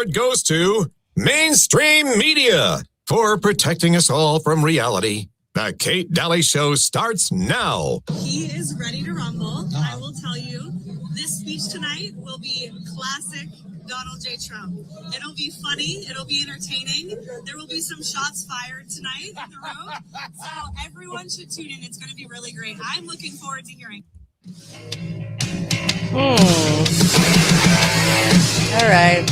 award goes to mainstream media for protecting us all from reality. The Kate Daly Show starts now. He is ready to rumble. I will tell you, this speech tonight will be classic Donald J. Trump. It'll be funny. It'll be entertaining. There will be some shots fired tonight in the room. So everyone should tune in. It's going to be really great. I'm looking forward to hearing. All right.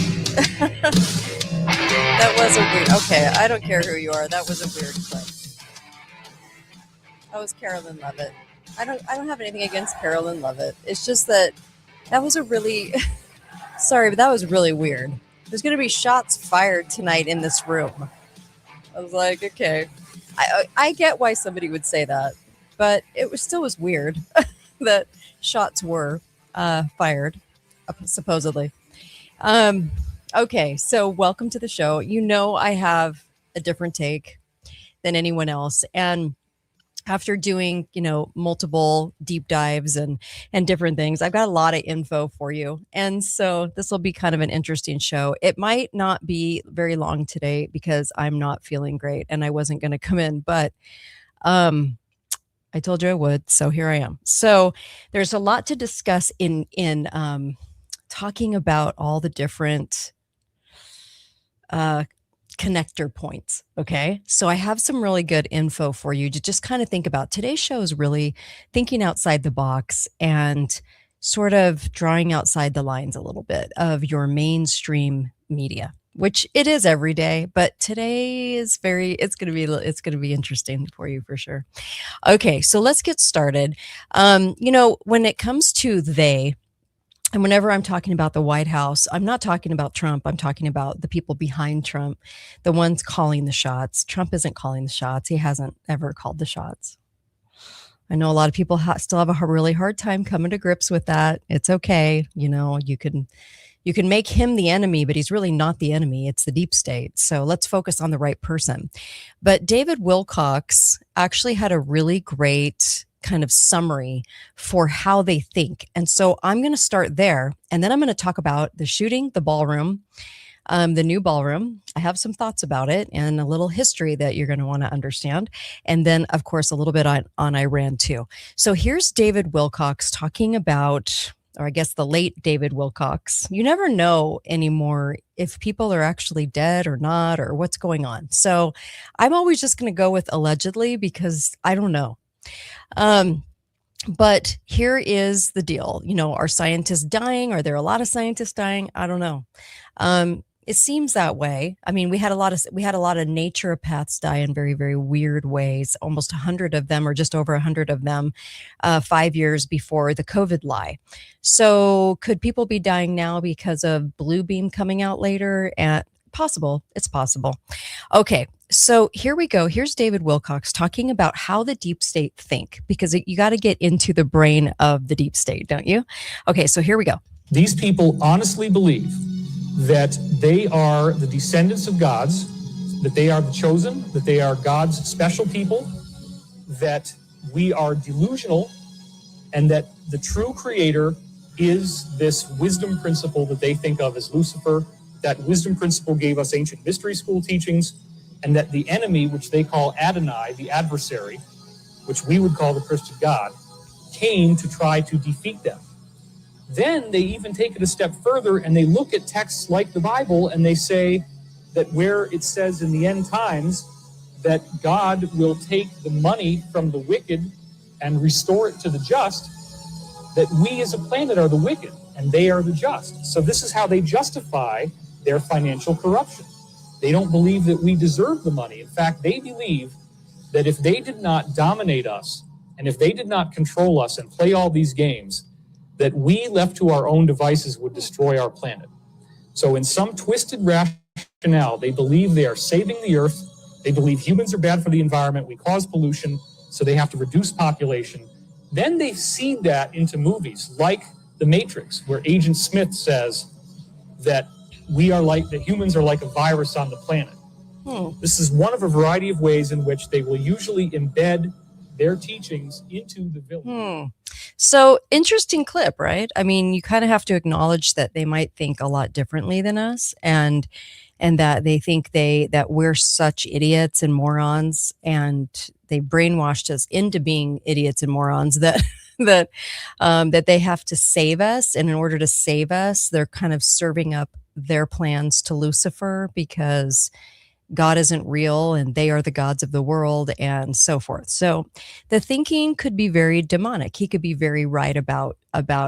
That was a weird. Okay, I don't care who you are. That was a weird clip. That was Carolyn Levitt. I don't have anything against Carolyn Levitt. It's just that was a really sorry, but that was really weird. There's going to be shots fired tonight in this room. I was like, okay, I get why somebody would say that, but it still was weird that shots were fired, supposedly. Okay, so welcome to the show. You know, I have a different take than anyone else, and after doing, multiple deep dives and different things, I've got a lot of info for you. And so this will be kind of an interesting show. It might not be very long today because I'm not feeling great and I wasn't going to come in, but I told you I would. So here I am. So there's a lot to discuss in talking about all the different connector points. Okay. So I have some really good info for you to just kind of think about. Today's show is really thinking outside the box and sort of drawing outside the lines a little bit of your mainstream media, which it is every day, but today is it's going to be interesting for you for sure. Okay. So let's get started. When it comes to and whenever I'm talking about the White House, I'm not talking about Trump. I'm talking about the people behind Trump, the ones calling the shots. Trump isn't calling the shots. He hasn't ever called the shots. I know a lot of people still have a really hard time coming to grips with that. It's okay. You can make him the enemy, but he's really not the enemy. It's the deep state. So let's focus on the right person. But David Wilcox actually had a really great kind of summary for how they think. And so I'm going to start there. And then I'm going to talk about the shooting, the ballroom, the new ballroom. I have some thoughts about it and a little history that you're going to want to understand. And then, of course, a little bit on Iran too. So here's David Wilcox talking about, or I guess the late David Wilcox. You never know anymore if people are actually dead or not, or what's going on. So I'm always just going to go with allegedly because I don't know. But here is the deal. Are scientists dying? Are there a lot of scientists dying? I don't know. It seems that way. I mean, we had a lot of naturopaths die in very, very weird ways. Almost 100 of them, or just over 100 of them, 5 years before the COVID lie. So could people be dying now because of blue beam coming out later? Possible. It's possible. Okay. So here we go. Here's David Wilcox talking about how the deep state think, because you got to get into the brain of the deep state, don't you? Okay, so here we go. These people honestly believe that they are the descendants of gods, that they are the chosen, that they are God's special people, that we are delusional, and that the true creator is this wisdom principle that they think of as Lucifer. That wisdom principle gave us ancient mystery school teachings, and that the enemy, which they call Adonai, the adversary, which we would call the Christian God, came to try to defeat them. Then they even take it a step further and they look at texts like the Bible and they say that where it says in the end times that God will take the money from the wicked and restore it to the just, that we as a planet are the wicked and they are the just. So this is how they justify their financial corruption. They don't believe that we deserve the money. In fact, they believe that if they did not dominate us and if they did not control us and play all these games, that we left to our own devices would destroy our planet. So in some twisted rationale, they believe they are saving the earth. They believe humans are bad for the environment. We cause pollution, so they have to reduce population. Then they seed that into movies like The Matrix, where Agent Smith says that that humans are like a virus on the planet. This is one of a variety of ways in which they will usually embed their teachings into the villain. So interesting clip, right? I mean, you kind of have to acknowledge that they might think a lot differently than us, and that they think that we're such idiots and morons, and they brainwashed us into being idiots and morons that that they have to save us, and in order to save us, they're kind of serving up their plans to Lucifer because God isn't real and they are the gods of the world and so forth. So the thinking could be very demonic. He could be very right about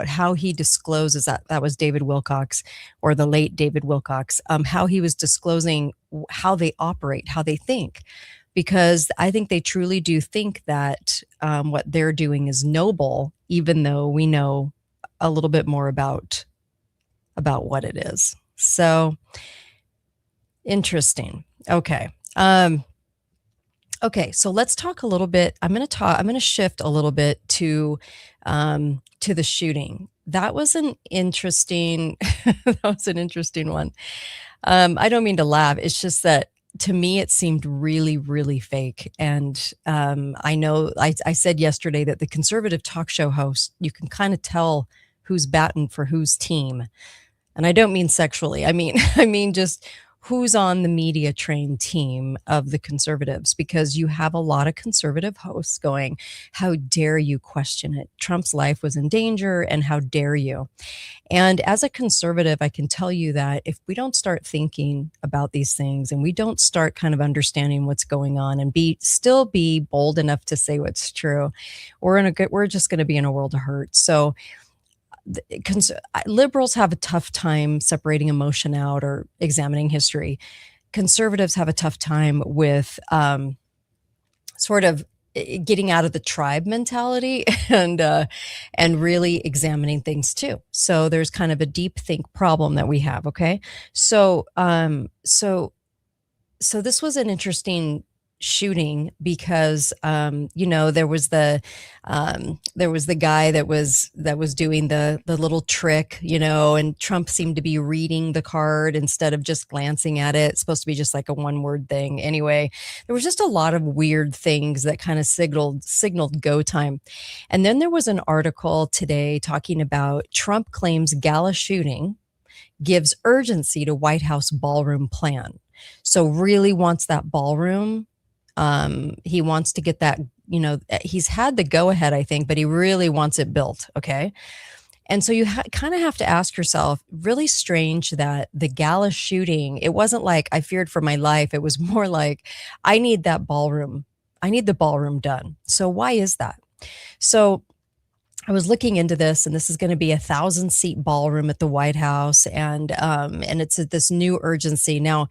how he discloses that was David Wilcox, or the late David Wilcox, how he was disclosing how they operate, how they think, because I think they truly do think that what they're doing is noble, even though we know a little bit more about what it is. So interesting. Okay. Okay, so let's talk a little bit. I'm going to shift a little bit to the shooting. That was an interesting that was an interesting one. I don't mean to laugh. It's just that to me it seemed really, really fake. And I know I said yesterday that the conservative talk show host, you can kind of tell who's batting for whose team. And I don't mean sexually. I mean I mean just who's on the media trained team of the conservatives, because you have a lot of conservative hosts going, how dare you question it? Trump's life was in danger, and how dare you? And as a conservative, I can tell you that if we don't start thinking about these things, and we don't start kind of understanding what's going on, and still be bold enough to say what's true, we're just going to be in a world of hurt. So liberals have a tough time separating emotion out or examining history. Conservatives have a tough time with sort of getting out of the tribe mentality and really examining things too. So there's kind of a deep think problem that we have. Okay, so so this was an interesting shooting because there was the guy that was doing the little trick, and Trump seemed to be reading the card instead of just glancing at it. It's supposed to be just like a one word thing. Anyway, there was just a lot of weird things that kind of signaled go time. And then there was an article today talking about Trump claims gala shooting gives urgency to White House ballroom plan. So really wants that ballroom. He wants to get that, he's had the go ahead, I think, but he really wants it built. Okay. And so you kind of have to ask yourself, really strange that the gala shooting, it wasn't like I feared for my life. It was more like, I need that ballroom. I need the ballroom done. So why is that? So I was looking into this, and this is going to be 1,000-seat ballroom at the White House. And it's this new urgency. Now,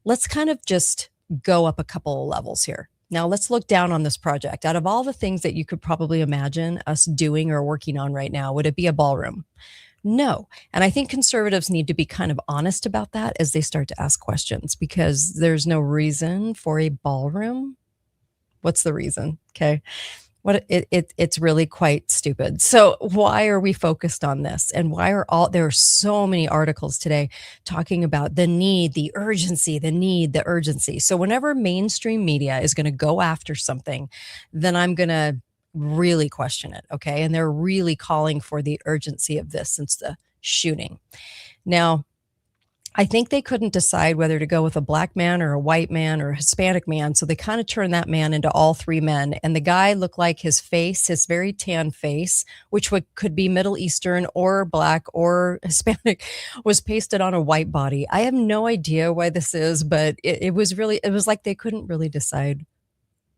let's kind of just go up a couple of levels here. Now let's look down on this project. Out of all the things that you could probably imagine us doing or working on right now, would it be a ballroom? No. And I think conservatives need to be kind of honest about that as they start to ask questions, because there's no reason for a ballroom. What's the reason? Okay. It's really quite stupid. So why are we focused on this? And why there are so many articles today talking about the need, the urgency, the need, the urgency. So whenever mainstream media is going to go after something, then I'm going to really question it. Okay. And they're really calling for the urgency of this since the shooting. Now, I think they couldn't decide whether to go with a black man or a white man or a Hispanic man. So they kind of turned that man into all three men. And the guy looked like his face, his very tan face, which could be Middle Eastern or black or Hispanic, was pasted on a white body. I have no idea why this is, but it was like they couldn't really decide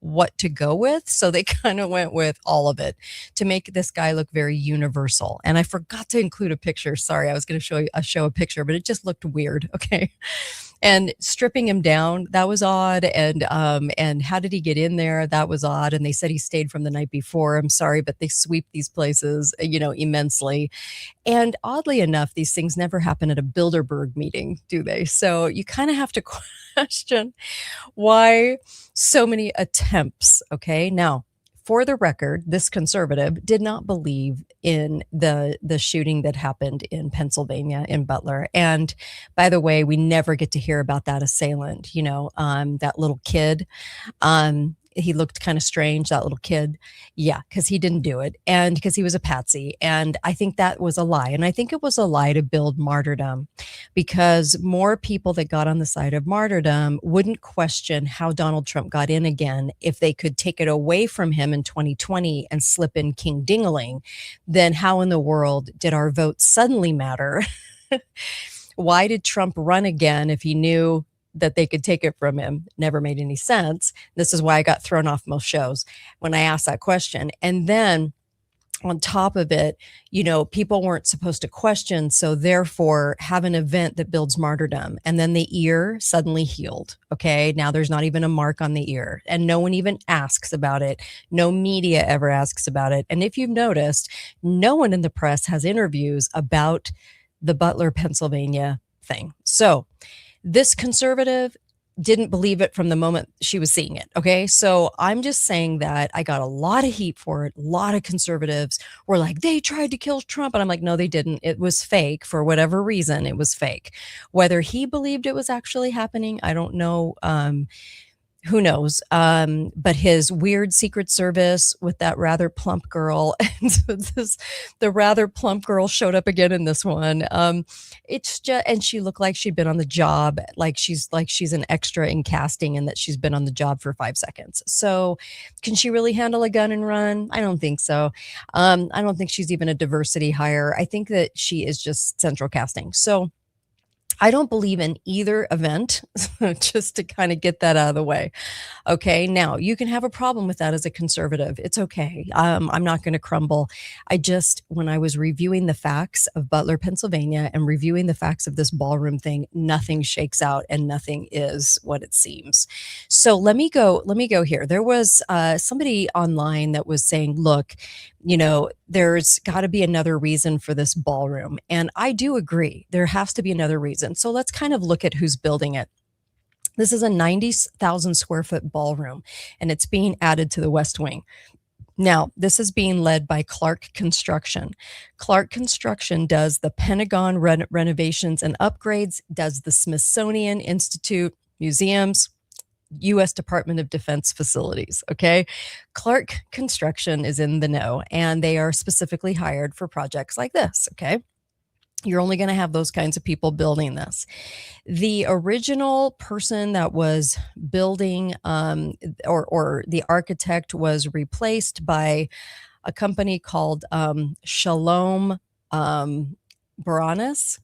what to go with. So they kind of went with all of it to make this guy look very universal. And I forgot to include a picture. Sorry, I was going to show a picture, but it just looked weird. Okay. And stripping him down, that was odd. And how did he get in there? That was odd. And they said he stayed from the night before. I'm sorry, but they sweep these places, immensely. And oddly enough, these things never happen at a Bilderberg meeting, do they? So you kind of have to question why so many attempts. Okay. Now, for the record, this conservative did not believe in the shooting that happened in Pennsylvania in Butler. And by the way, we never get to hear about that assailant, that little kid. he looked kind of strange, that little kid. Yeah, because he didn't do it and because he was a patsy. And I think that was a lie. And I think it was a lie to build martyrdom, because more people that got on the side of martyrdom wouldn't question how Donald Trump got in again if they could take it away from him in 2020 and slip in King Dingaling. Then how in the world did our vote suddenly matter? Why did Trump run again if he knew that they could take it from him? Never made any sense. This is why I got thrown off most shows when I asked that question. And then on top of it, people weren't supposed to question. So therefore have an event that builds martyrdom. And then the ear suddenly healed. Okay. Now there's not even a mark on the ear and no one even asks about it. No media ever asks about it. And if you've noticed, no one in the press has interviews about the Butler, Pennsylvania thing. So this conservative didn't believe it from the moment she was seeing it. Okay. So I'm just saying that I got a lot of heat for it. A lot of conservatives were like, they tried to kill Trump. And I'm like, no, they didn't. It was fake for whatever reason. It was fake. Whether he believed it was actually happening, I don't know. Who knows? But his weird Secret Service with that rather plump girl, and the rather plump girl showed up again in this one. It's just, and she looked like she'd been on the job, like she's an extra in casting, and that she's been on the job for 5 seconds. So, can she really handle a gun and run? I don't think so. I don't think she's even a diversity hire. I think that she is just central casting. So. I don't believe in either event, just to kind of get that out of the way. Okay, now you can have a problem with that as a conservative. It's okay. I'm not going to crumble. When I was reviewing the facts of Butler, Pennsylvania, and reviewing the facts of this ballroom thing, nothing shakes out and nothing is what it seems. So let me go here. There was somebody online that was saying, look, there's got to be another reason for this ballroom. And I do agree. There has to be another reason. So let's kind of look at who's building it. This is a 90,000 square foot ballroom, and it's being added to the West Wing. Now, this is being led by Clark Construction. Clark Construction does the Pentagon renovations and upgrades, does the Smithsonian Institute, museums, U.S. Department of Defense facilities. Okay. Clark Construction is in the know, and they are specifically hired for projects like this. Okay. You're only going to have those kinds of people building this. The original person that was building, or the architect, was replaced by a company called Shalom Baroness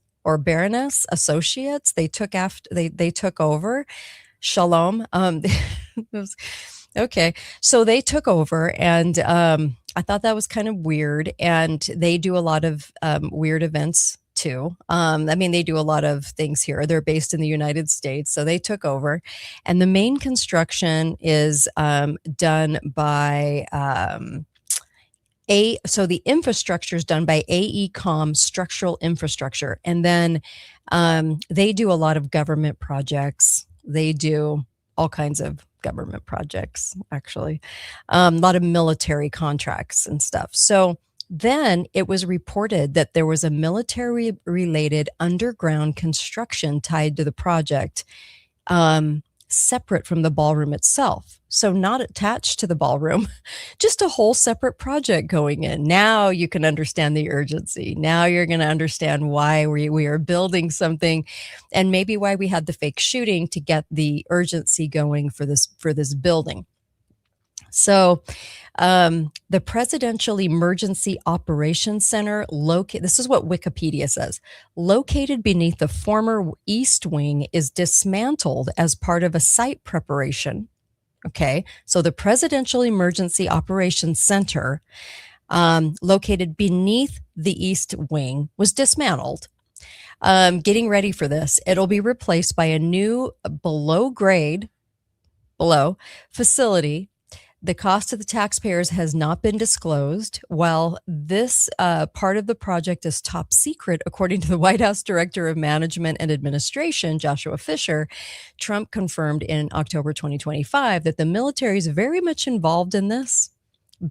Associates. They took over. Shalom. Okay. So they took over, and I thought that was kind of weird. And they do a lot of weird events too. They do a lot of things here. They're based in the United States. So they took over, and the main construction is done by so the infrastructure is done by AECOM Structural Infrastructure. And then they do a lot of government projects. They do all kinds of government projects, actually, a lot of military contracts and stuff. So then it was reported that there was a military-related underground construction tied to the project, separate from the ballroom itself. So not attached to the ballroom, just a whole separate project going in. Now you can understand the urgency. Now you're going to understand why we are building something, and maybe why we had the fake shooting to get the urgency going for this building. So the Presidential Emergency Operations Center, this is what Wikipedia says, located beneath the former East Wing, is dismantled as part of a site preparation. Okay, so the Presidential Emergency Operations Center, located beneath the East Wing, was dismantled. Getting ready for this, it'll be replaced by a new below facility. The cost to the taxpayers has not been disclosed. While this part of the project is top secret, according to the White House Director of Management and Administration, Joshua Fisher, Trump confirmed in October 2025 that the military is very much involved in this.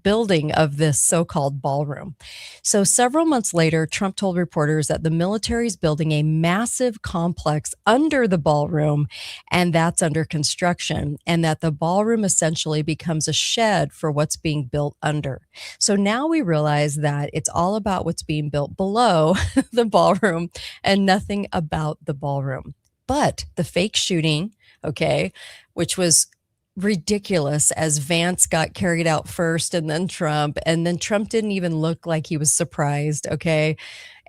building of this so-called ballroom. So several months later, Trump told reporters that the military is building a massive complex under the ballroom, and that's under construction, and that the ballroom essentially becomes a shed for what's being built under. So now we realize that it's all about what's being built below the ballroom and nothing about the ballroom. But the fake shooting, okay, which was ridiculous, as Vance got carried out first and then Trump didn't even look like he was surprised, okay?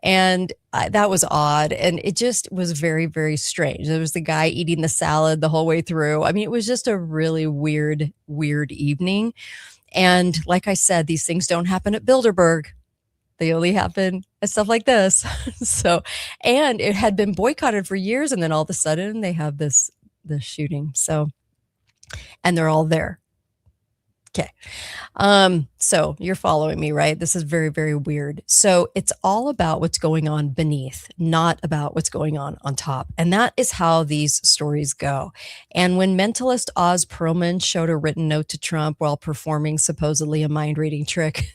And that was odd, and it just was very, very strange. There was the guy eating the salad the whole way through. I mean, it was just a really weird evening. And like I said, these things don't happen at Bilderberg. They only happen at stuff like this. So, and it had been boycotted for years, and then all of a sudden they have this shooting. So, and they're all there. Okay. So you're following me, right? This is very, very weird. So it's all about what's going on beneath, not about what's going on top. And that is how these stories go. And when mentalist Oz Perlman showed a written note to Trump while performing supposedly a mind reading trick,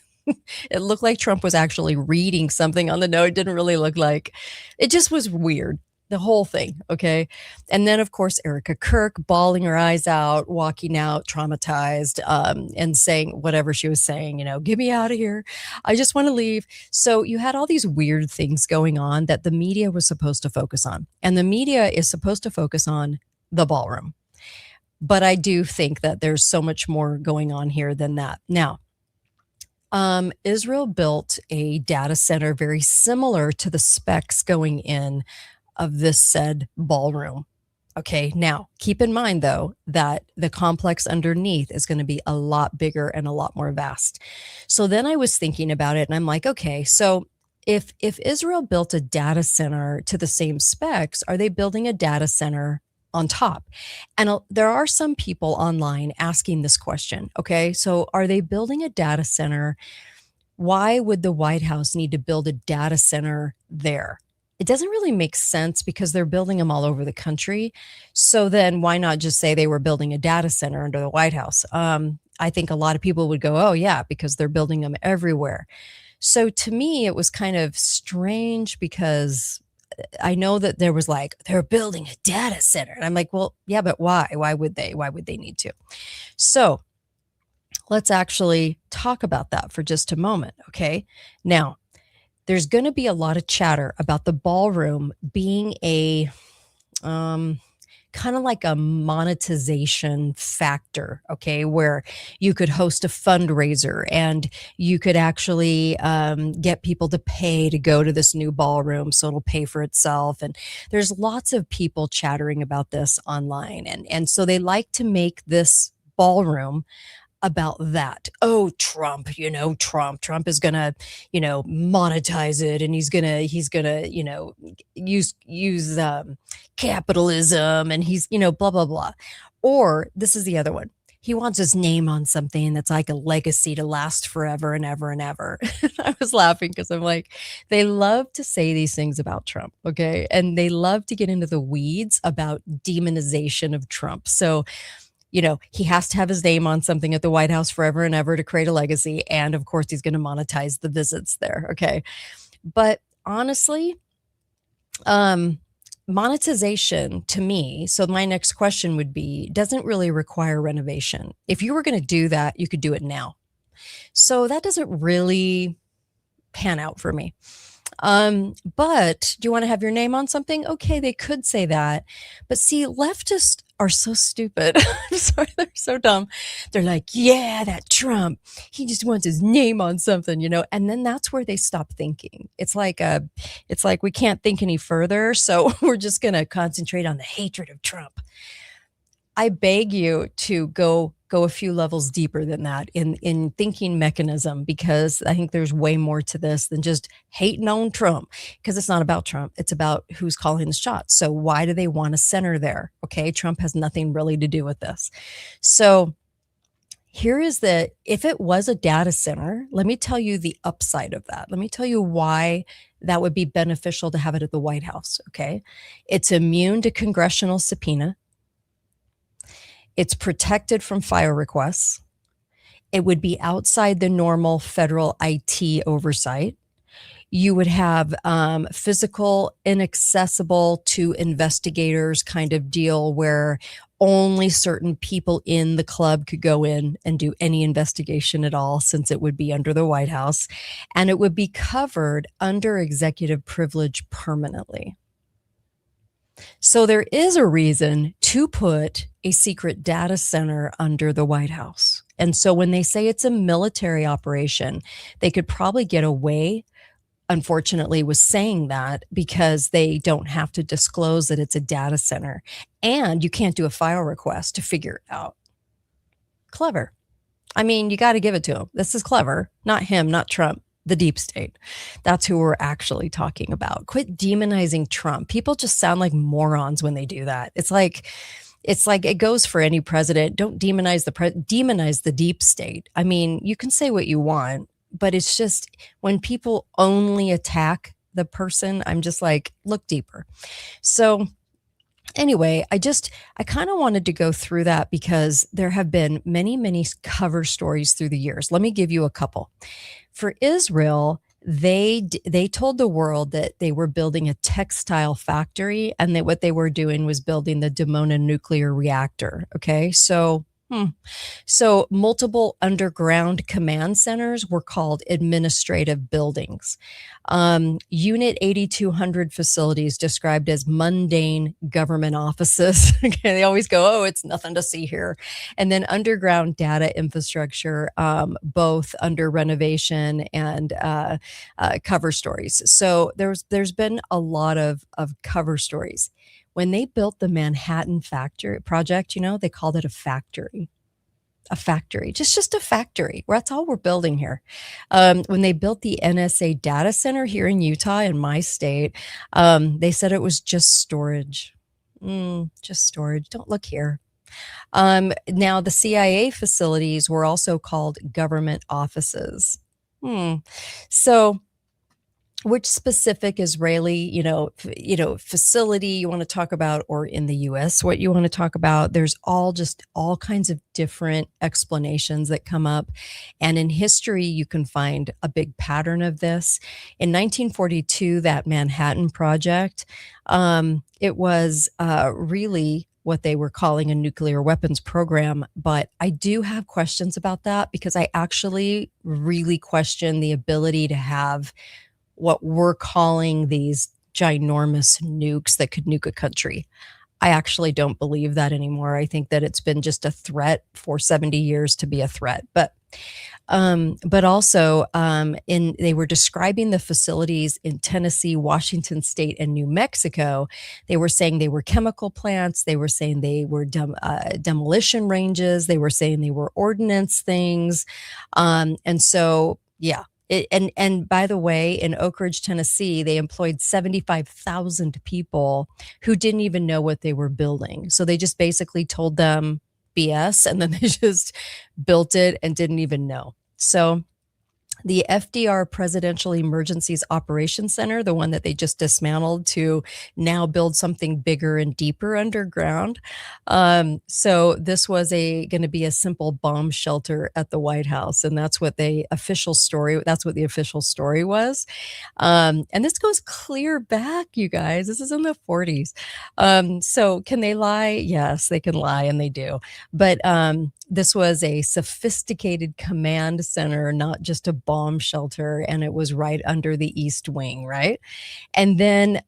it looked like Trump was actually reading something on the note. It didn't really look like, it just was weird. The whole thing. Okay. And then, of course, Erica Kirk bawling her eyes out, walking out traumatized, and saying whatever she was saying, get me out of here. I just want to leave. So you had all these weird things going on that the media was supposed to focus on. And the media is supposed to focus on the ballroom. But I do think that there's so much more going on here than that. Now, Israel built a data center very similar to the specs going in of this said ballroom. Okay, now keep in mind though that the complex underneath is going to be a lot bigger and a lot more vast. So then I was thinking about it and I'm like, okay, so if Israel built a data center to the same specs, are they building a data center on top? And there are some people online asking this question. Okay, so are they building a data center? Why would the White House need to build a data center there? It doesn't really make sense because they're building them all over the country. So then why not just say they were building a data center under the White House? I think a lot of people would go, oh yeah, because they're building them everywhere. So to me, it was kind of strange because I know that there was like, they're building a data center. And I'm like, well, yeah, but why? Why would they need to? So let's actually talk about that for just a moment. Okay. Now, there's going to be a lot of chatter about the ballroom being a kind of like a monetization factor, okay, where you could host a fundraiser and you could actually get people to pay to go to this new ballroom so it'll pay for itself. And there's lots of people chattering about this online. And so they like to make this ballroom about that. Oh, Trump, Trump is going to, monetize it, and he's going to, use capitalism, and he's, blah, blah, blah. Or this is the other one. He wants his name on something that's like a legacy to last forever and ever and ever. I was laughing because I'm like, they love to say these things about Trump. Okay. And they love to get into the weeds about demonization of Trump. So, he has to have his name on something at the White House forever and ever to create a legacy. And of course, he's going to monetize the visits there. Okay. But honestly, monetization to me, so my next question would be, doesn't really require renovation. If you were going to do that, you could do it now. So that doesn't really pan out for me. But do you want to have your name on something? Okay, they could say that. But see, leftists are so stupid. I'm sorry, they're so dumb. They're like, yeah, that Trump, he just wants his name on something, and then that's where they stop thinking. It's like we can't think any further. So we're just going to concentrate on the hatred of Trump. I beg you to go a few levels deeper than that in thinking mechanism, because I think there's way more to this than just hating on Trump, because it's not about Trump. It's about who's calling the shots. So why do they want a center there? Okay. Trump has nothing really to do with this. So here is if it was a data center, let me tell you the upside of that. Let me tell you why that would be beneficial to have it at the White House. Okay. It's immune to congressional subpoena. It's protected from fire requests. It would be outside the normal federal IT oversight. You would have physical, inaccessible to investigators kind of deal where only certain people in the club could go in and do any investigation at all, since it would be under the White House, and it would be covered under executive privilege permanently. So there is a reason to put a secret data center under the White House. And so when they say it's a military operation, they could probably get away, unfortunately, with saying that because they don't have to disclose that it's a data center. And you can't do a file request to figure it out. Clever. I mean, you got to give it to him. This is clever. Not him, not Trump. The deep state. That's who we're actually talking about. Quit demonizing Trump. People just sound like morons when they do that. It's like it goes for any president. Don't demonize demonize the deep state. I mean, you can say what you want, but it's just when people only attack the person, I'm just like, look deeper. So anyway, I kind of wanted to go through that because there have been many, many cover stories through the years. Let me give you a couple. For Israel, they told the world that they were building a textile factory and that what they were doing was building the Dimona nuclear reactor. Okay, so multiple underground command centers were called administrative buildings. Unit 8200 facilities described as mundane government offices. Okay, they always go, oh, it's nothing to see here. And then underground data infrastructure, both under renovation and cover stories. So there's been a lot of cover stories. When they built the Manhattan factory project, they called it a factory, just a factory. That's all we're building here. When they built the NSA data center here in Utah, in my state, they said it was just storage. Just storage. Don't look here. Now, the CIA facilities were also called government offices. So which specific Israeli, facility you want to talk about, or in the US, what you want to talk about. There's all kinds of different explanations that come up. And in history, you can find a big pattern of this. In 1942, that Manhattan Project, it was really what they were calling a nuclear weapons program. But I do have questions about that because I actually really question the ability to have what we're calling these ginormous nukes that could nuke a country. I actually don't believe that anymore. I think that it's been just a threat for 70 years to be a threat. But also they were describing the facilities in Tennessee, Washington State, and New Mexico. They were saying they were chemical plants. They were saying they were demolition ranges. They were saying they were ordnance things. And so, yeah. And by the way, in Oak Ridge, Tennessee, they employed 75,000 people who didn't even know what they were building. So they just basically told them BS, and then they just built it and didn't even know. So the FDR Presidential Emergencies Operations Center, the one that they just dismantled to now build something bigger and deeper underground. So this was going to be a simple bomb shelter at the White House. And that's what the official story was. And this goes clear back, you guys. This is in the 40s. So can they lie? Yes, they can lie, and they do. But this was a sophisticated command center, not just a bomb shelter, and it was right under the East Wing, right? And then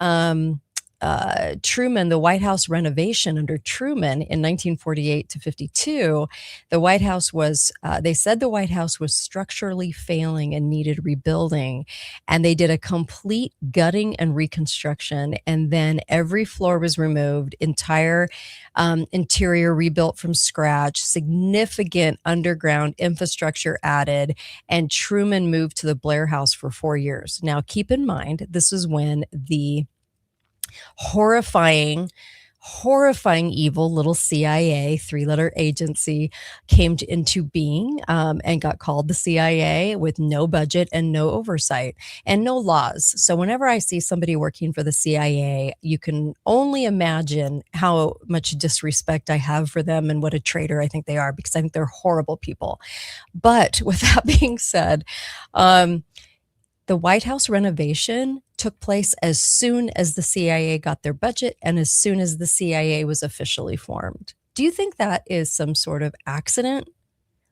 Truman, the White House renovation under Truman in 1948 to 52, the White House was, they said the White House was structurally failing and needed rebuilding. And they did a complete gutting and reconstruction. And then every floor was removed, entire interior rebuilt from scratch, significant underground infrastructure added, and Truman moved to the Blair House for 4 years. Now, keep in mind, this is when the horrifying horrifying evil little CIA 3-letter agency came into being, and got called the CIA, with no budget and no oversight and no laws. So whenever I see somebody working for the CIA, you can only imagine how much disrespect I have for them and what a traitor I think they are, because I think they're horrible people. But with that being said, um, the White House renovation took place as soon as the CIA got their budget and as soon as the CIA was officially formed. Do you think that is some sort of accident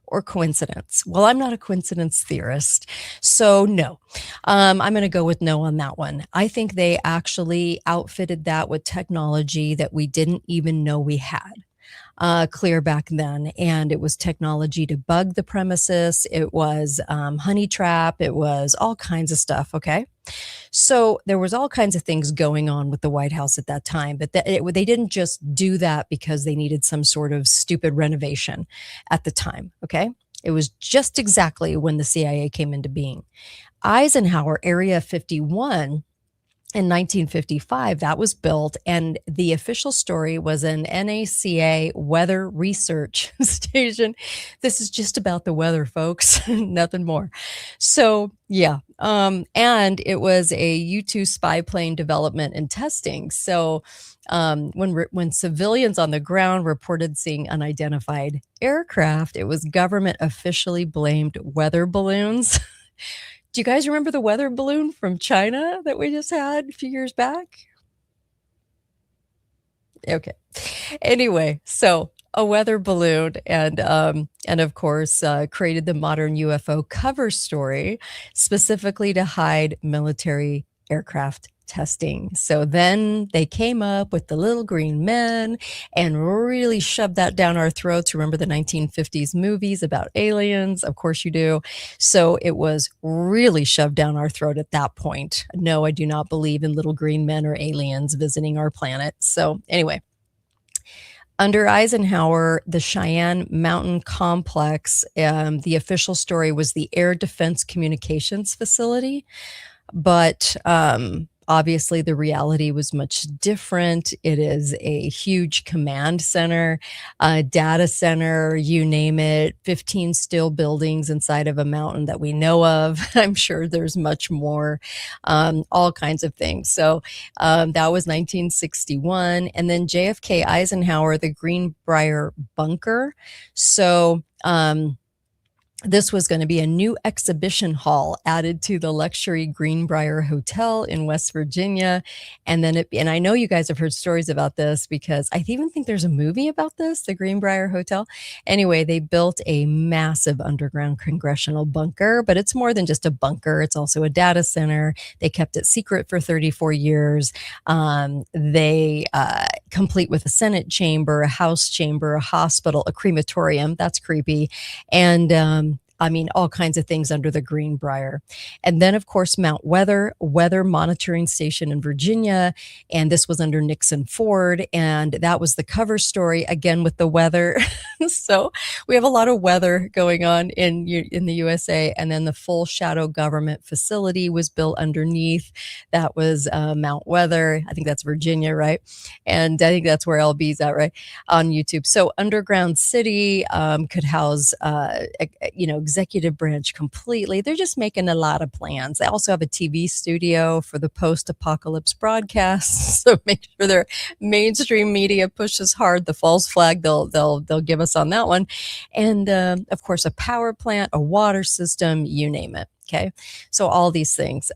or coincidence? Well, I'm not a coincidence theorist, so no. I'm going to go with no on that one. I think they actually outfitted that with technology that we didn't even know we had. Clear back then, and it was technology to bug the premises. It was honey trap. It was all kinds of stuff. Okay, so there was all kinds of things going on with the White House at that time, but they didn't just do that because they needed some sort of stupid renovation at the time. Okay, it was just exactly when the CIA came into being. Eisenhower Area 51 in 1955, that was built, and the official story was an NACA weather research station. This is just about the weather, folks, nothing more. So, yeah, and it was a U-2 spy plane development and testing. So, when civilians on the ground reported seeing unidentified aircraft, it was government officially blamed weather balloons. Do you guys remember the weather balloon from China that we just had a few years back? Okay. Anyway, so a weather balloon, and of course created the modern UFO cover story specifically to hide military aircraft testing. So then they came up with the little green men and really shoved that down our throats. Remember the 1950s movies about aliens? Of course you do. So it was really shoved down our throat at that point. No, I do not believe in little green men or aliens visiting our planet. So anyway, under Eisenhower, the Cheyenne Mountain Complex, the official story was the Air Defense Communications Facility. But obviously, the reality was much different. It is a huge command center, data center, you name it, 15 still buildings inside of a mountain that we know of. I'm sure there's much more, all kinds of things. So that was 1961. And then JFK Eisenhower, the Greenbrier Bunker. So, this was going to be a new exhibition hall added to the luxury Greenbrier Hotel in West Virginia. And then and I know you guys have heard stories about this because I even think there's a movie about this, the Greenbrier Hotel. Anyway, they built a massive underground congressional bunker, but it's more than just a bunker. It's also a data center. They kept it secret for 34 years. They complete with a Senate chamber, a House chamber, a hospital, a crematorium. That's creepy. And I mean, all kinds of things under the Greenbrier. And then, of course, Mount Weather monitoring station in Virginia. And this was under Nixon Ford. And that was the cover story, again, with the weather. So we have a lot of weather going on in the USA. And then the full shadow government facility was built underneath. That was Mount Weather. I think that's Virginia, right? And I think that's where LB's at, right? On YouTube. So Underground City could house, executive branch completely. They're just making a lot of plans. They also have a TV studio for the post-apocalypse broadcasts. So make sure their mainstream media pushes hard the false flag. They'll give us on that one. And of course, a power plant, a water system, you name it. Okay. So all these things.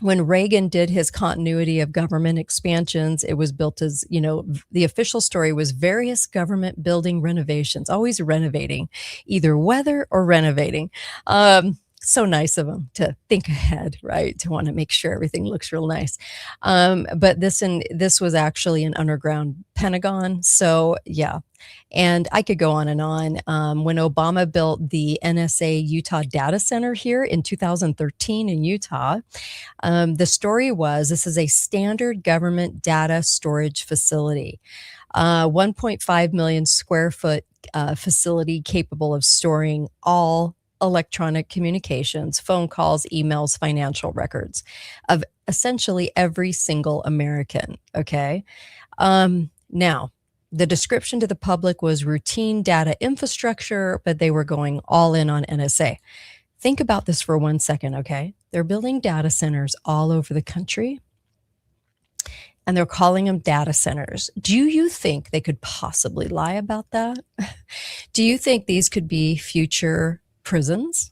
When Reagan did his continuity of government expansions, it was built as, the official story was various government building renovations, always renovating, either weather or renovating. So nice of them to think ahead, right? To want to make sure everything looks real nice. But this was actually an underground Pentagon. So yeah. And I could go on and on. When Obama built the NSA Utah data center here in 2013 in Utah, the story was this is a standard government data storage facility, 1.5 million square foot facility capable of storing all electronic communications, phone calls, emails, financial records of essentially every single American. Okay. Now, the description to the public was routine data infrastructure, but they were going all in on NSA. Think about this for 1 second, okay? They're building data centers all over the country, and they're calling them data centers. Do you think they could possibly lie about that? Do you think these could be future prisons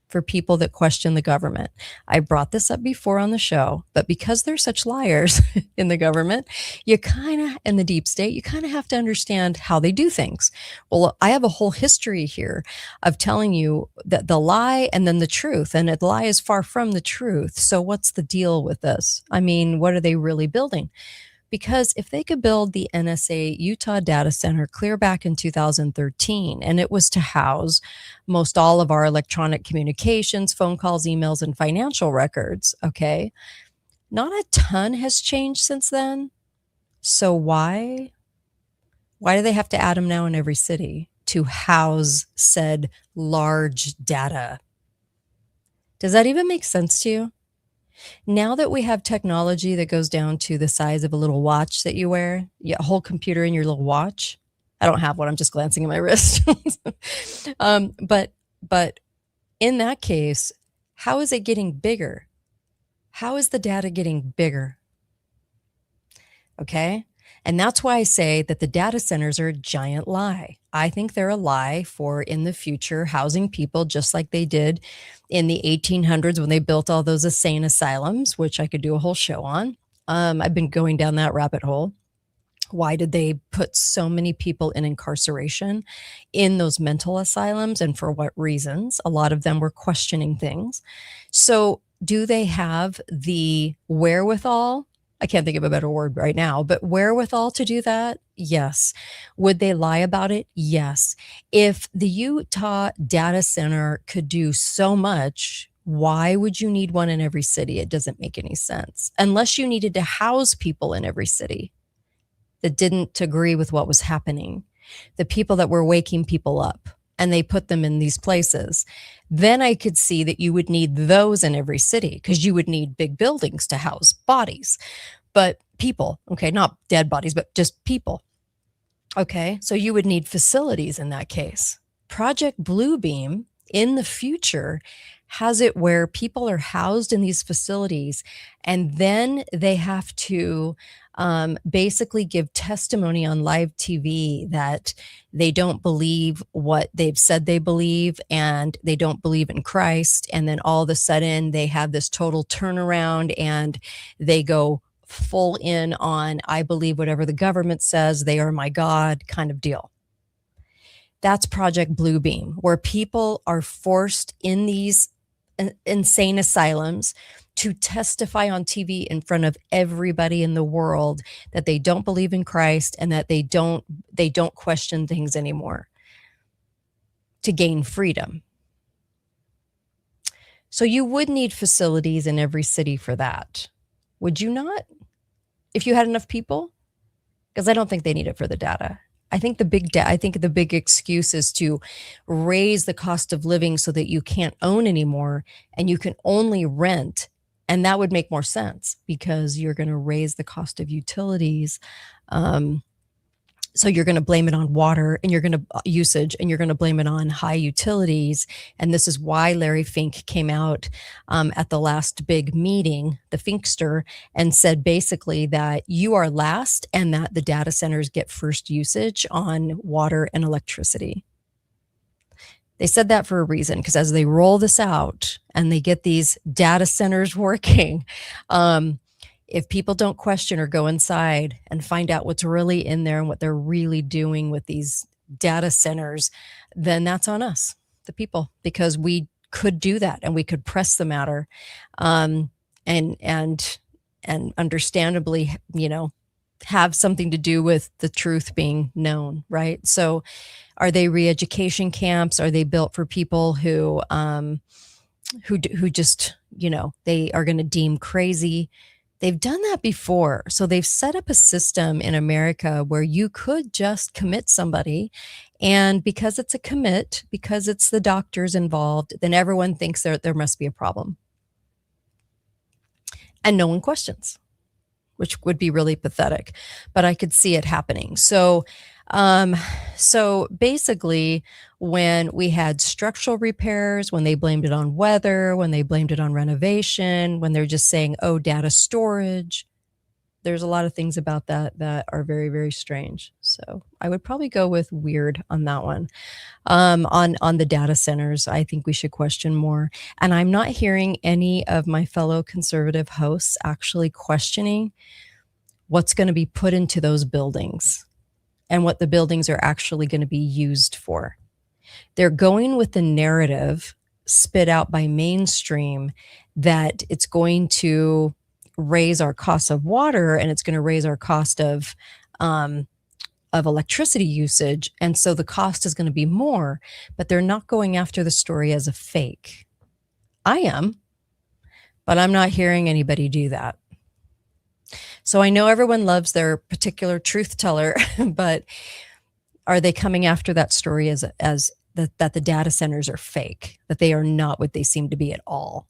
for people that question the government? I brought this up before on the show, but because they're such liars in the government, you kind of, in the deep state, you kind of have to understand how they do things. Well, I have a whole history here of telling you that the lie and then the truth, and the lie is far from the truth. So what's the deal with this? I mean, what are they really building? Because if they could build the NSA Utah data center clear back in 2013, and it was to house most all of our electronic communications, phone calls, emails, and financial records, okay, not a ton has changed since then. So why do they have to add them now in every city to house said large data? Does that even make sense to you? Now that we have technology that goes down to the size of a little watch that you wear, a whole computer in your little watch. I don't have one. I'm just glancing at my wrist. But in that case, how is it getting bigger? How is the data getting bigger? Okay. And that's why I say that the data centers are a giant lie. I think they're a lie for in the future housing people just like they did in the 1800s when they built all those insane asylums, which I could do a whole show on. I've been going down that rabbit hole. Why did they put so many people in incarceration in those mental asylums, and for what reasons? A lot of them were questioning things. So do they have the wherewithal? I can't think of a better word right now, but wherewithal to do that? Yes. Would they lie about it? Yes. If the Utah data center could do so much, why would you need one in every city? It doesn't make any sense. Unless you needed to house people in every city that didn't agree with what was happening, the people that were waking people up, and they put them in these places, then I could see that you would need those in every city because you would need big buildings to house bodies, but people, okay, not dead bodies, but just people. Okay, so you would need facilities in that case. Project Bluebeam in the future has it where people are housed in these facilities, and then they have to basically give testimony on live TV that they don't believe what they've said they believe, and they don't believe in Christ. And then all of a sudden they have this total turnaround and they go full in on, I believe whatever the government says, they are my God kind of deal. That's Project Bluebeam, where people are forced in these insane asylums to testify on TV in front of everybody in the world that they don't believe in Christ and that they don't question things anymore to gain freedom. So you would need facilities in every city for that. Would you not? If you had enough people? Because I don't think they need it for the data. I think the big excuse is to raise the cost of living so that you can't own anymore and you can only rent. And that would make more sense because you're going to raise the cost of utilities. So you're going to blame it on water and you're going to usage and you're going to blame it on high utilities. And this is why Larry Fink came out at the last big meeting, the Finkster, and said basically that you are last and that the data centers get first usage on water and electricity. They said that for a reason, because as they roll this out and they get these data centers working, if people don't question or go inside and find out what's really in there and what they're really doing with these data centers, then that's on us, the people, because we could do that and we could press the matter, and understandably, have something to do with the truth being known, right? So are they re-education camps? Are they built for people who just, they are going to deem crazy? They've done that before. So they've set up a system in America where you could just commit somebody. And because it's a commit, because it's the doctors involved, then everyone thinks there must be a problem. And no one questions, which would be really pathetic, but I could see it happening. So basically, when we had structural repairs, when they blamed it on weather, when they blamed it on renovation, when they're just saying, oh, data storage, there's a lot of things about that that are very, very strange. So I would probably go with weird on that one. On the data centers, I think we should question more. And I'm not hearing any of my fellow conservative hosts actually questioning what's going to be put into those buildings and what the buildings are actually going to be used for. They're going with the narrative spit out by mainstream that it's going to raise our cost of water and it's going to raise our cost of electricity usage. And so the cost is going to be more, but they're not going after the story as a fake. I am, but I'm not hearing anybody do that. So I know everyone loves their particular truth teller, but are they coming after that story as that the data centers are fake, that they are not what they seem to be at all?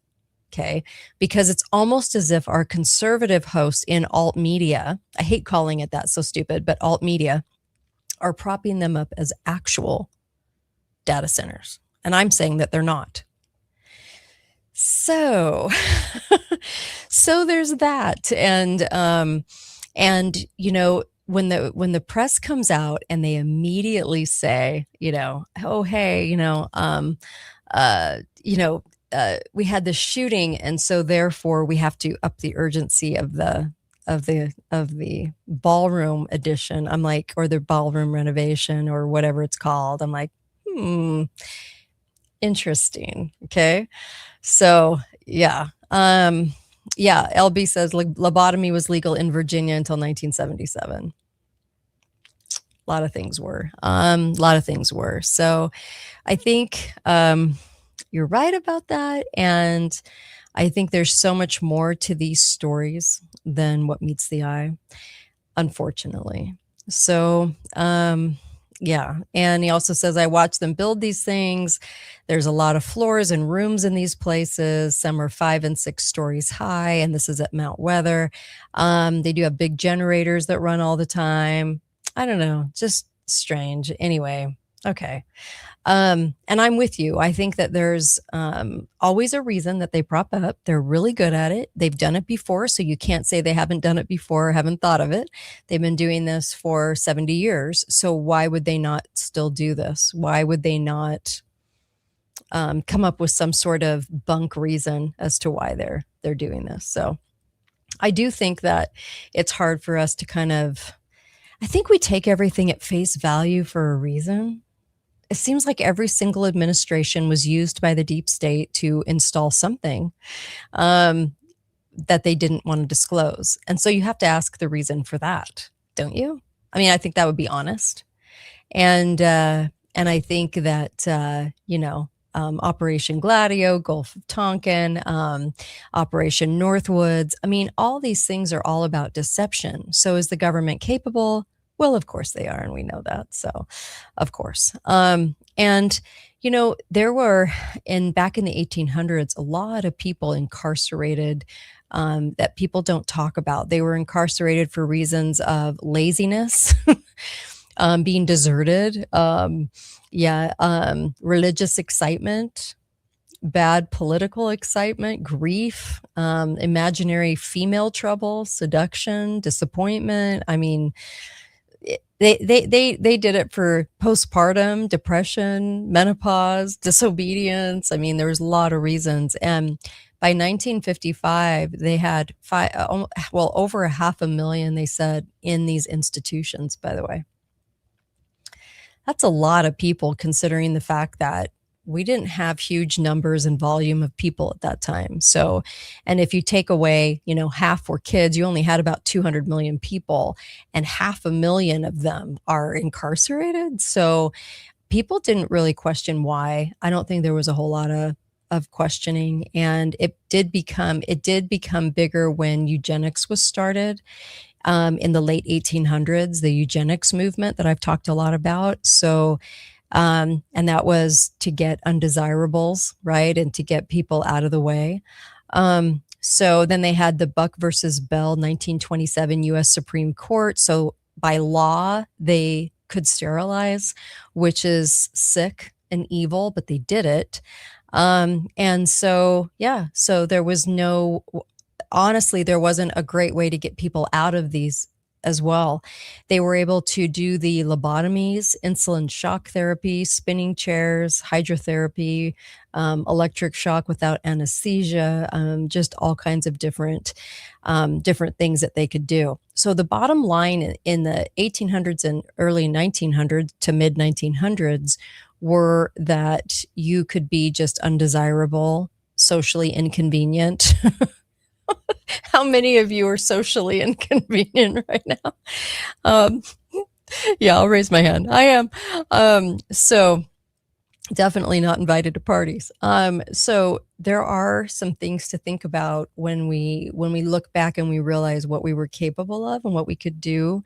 Okay. Because it's almost as if our conservative hosts in alt media, I hate calling it that, so stupid, but alt media are propping them up as actual data centers. And I'm saying that they're not. So, so there's that. And you know, when the press comes out and they immediately say, you know, oh, hey, we had this shooting, and so therefore we have to up the urgency of the ballroom edition. I'm like, or the ballroom renovation or whatever it's called. I'm like, interesting. Okay. So yeah. LB says lobotomy was legal in Virginia until 1977. A lot of things were. So I think you're right about that. And I think there's so much more to these stories than what meets the eye, unfortunately. So, yeah. And he also says, I watched them build these things. There's a lot of floors and rooms in these places. Some are 5 and 6 stories high. And this is at Mount Weather. They do have big generators that run all the time. I don't know, just strange. Anyway. Okay. And I'm with you. I think that there's always a reason that they prop up. They're really good at it. They've done it before. So you can't say they haven't done it before or haven't thought of it. They've been doing this for 70 years. So why would they not still do this? Why would they not come up with some sort of bunk reason as to why they're doing this? So I do think that it's hard for us to I think we take everything at face value for a reason. It seems like every single administration was used by the deep state to install something that they didn't want to disclose. And so you have to ask the reason for that, don't you? I mean, I think that would be honest. And I think that, Operation Gladio, Gulf of Tonkin, Operation Northwoods. I mean, all these things are all about deception. So is the government capable? Well, of course they are, and we know that. So, of course. There were back in the 1800s, a lot of people incarcerated that people don't talk about. They were incarcerated for reasons of laziness, being deserted, religious excitement, bad political excitement, grief, imaginary female trouble, seduction, disappointment. I mean, they did it for postpartum depression, menopause, disobedience. I mean, there was a lot of reasons. And by 1955, they had over 500,000, they said, in these institutions, by the way. That's a lot of people, considering the fact that we didn't have huge numbers and volume of people at that time. So, and if you take away, half were kids, you only had about 200 million people, and 500,000 of them are incarcerated. So people didn't really question why. I don't think there was a whole lot of questioning. And it did become bigger when eugenics was started. In the late 1800s, the eugenics movement that I've talked a lot about. So, and that was to get undesirables, right? And to get people out of the way. So then they had the Buck versus Bell 1927 US Supreme Court. So by law, they could sterilize, which is sick and evil, but they did it. And so, yeah, so there was no, honestly, there wasn't a great way to get people out of these as well. They were able to do the lobotomies, insulin shock therapy, spinning chairs, hydrotherapy, electric shock without anesthesia, just all kinds of different things that they could do. So the bottom line in the 1800s and early 1900s to mid 1900s were that you could be just undesirable, socially inconvenient. How many of you are socially inconvenient right now? Um, yeah, I'll raise my hand. I am. So definitely not invited to parties. So there are some things to think about when we look back and we realize what we were capable of and what we could do,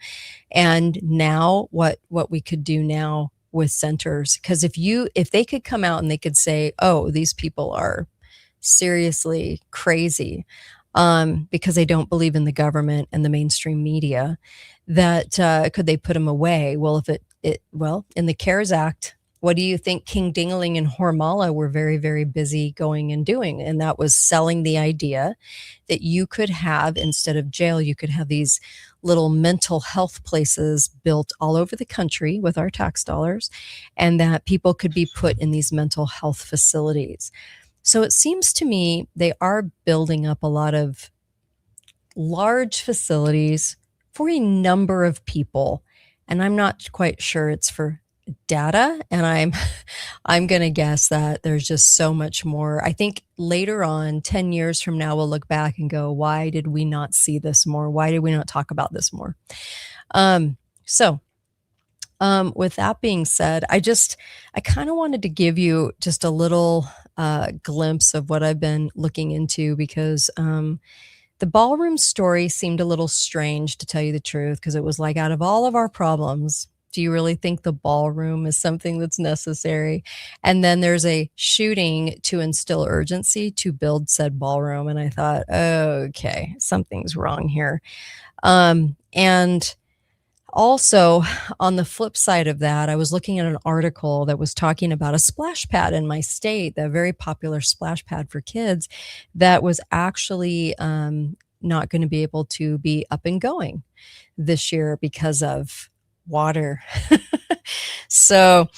and now what we could do now with centers. Because if they could come out and they could say, oh, these people are seriously crazy, because they don't believe in the government and the mainstream media, that could they put them away? Well, in the CARES Act, what do you think King Dingaling and Hormala were very, very busy going and doing? And that was selling the idea that you could have, instead of jail, you could have these little mental health places built all over the country with our tax dollars, and that people could be put in these mental health facilities. So it seems to me they are building up a lot of large facilities for a number of people. And I'm not quite sure it's for data. And I'm going to guess that there's just so much more. I think later on, 10 years from now, we'll look back and go, why did we not see this more? Why did we not talk about this more? With that being said, I kind of wanted to give you just a little glimpse of what I've been looking into, because the ballroom story seemed a little strange, to tell you the truth, because it was like, out of all of our problems, do you really think the ballroom is something that's necessary? And then there's a shooting to instill urgency to build said ballroom. And I thought, okay, something's wrong here. And also, on the flip side of that, I was looking at an article that was talking about a splash pad in my state, the very popular splash pad for kids, that was actually not going to be able to be up and going this year because of water. So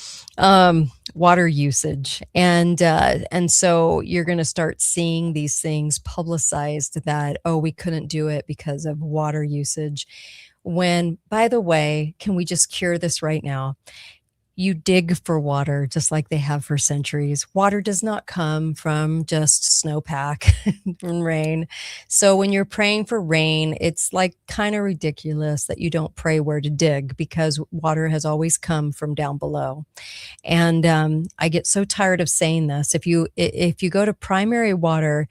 water usage. And so you're going to start seeing these things publicized that, oh, we couldn't do it because of water usage. When, by the way, can we just cure this right now? You dig for water just like they have for centuries. Water does not come from just snowpack and rain. So when you're praying for rain, it's like kind of ridiculous that you don't pray where to dig, because water has always come from down below. And I get so tired of saying this. If you go to Primary Water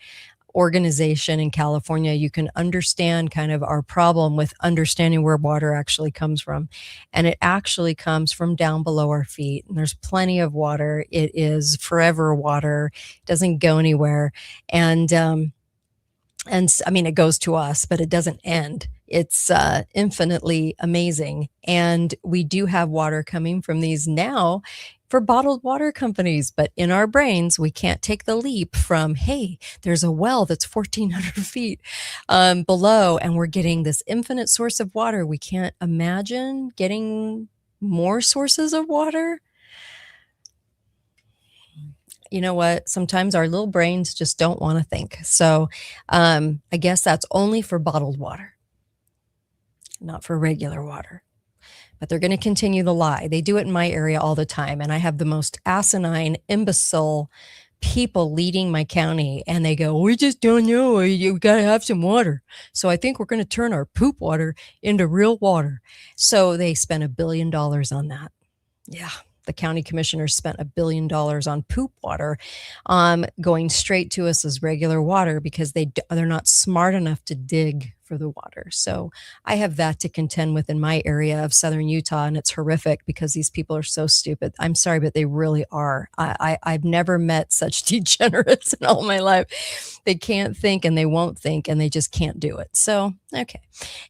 organization in California, you can understand kind of our problem with understanding where water actually comes from. And it actually comes from down below our feet. And there's plenty of water. It is forever water. It doesn't go anywhere. And I mean, it goes to us, but it doesn't end. It's infinitely amazing. And we do have water coming from these now for bottled water companies, but in our brains, we can't take the leap from, hey, there's a well that's 1,400 feet below, and we're getting this infinite source of water. We can't imagine getting more sources of water. You know what? Sometimes our little brains just don't want to think. So I guess that's only for bottled water, not for regular water. But they're going to continue the lie. They do it in my area all the time. And I have the most asinine, imbecile people leading my county. And they go, we just don't know. You got to have some water. So I think we're going to turn our poop water into real water. So they spent $1 billion on that. Yeah. The county commissioners spent $1 billion on poop water, going straight to us as regular water, because they're not smart enough to dig for the water. So I have that to contend with in my area of southern Utah, and it's horrific because these people are so stupid. I'm sorry, but they really are. I've never met such degenerates in all my life. They can't think and they won't think and they just can't do it. So, okay.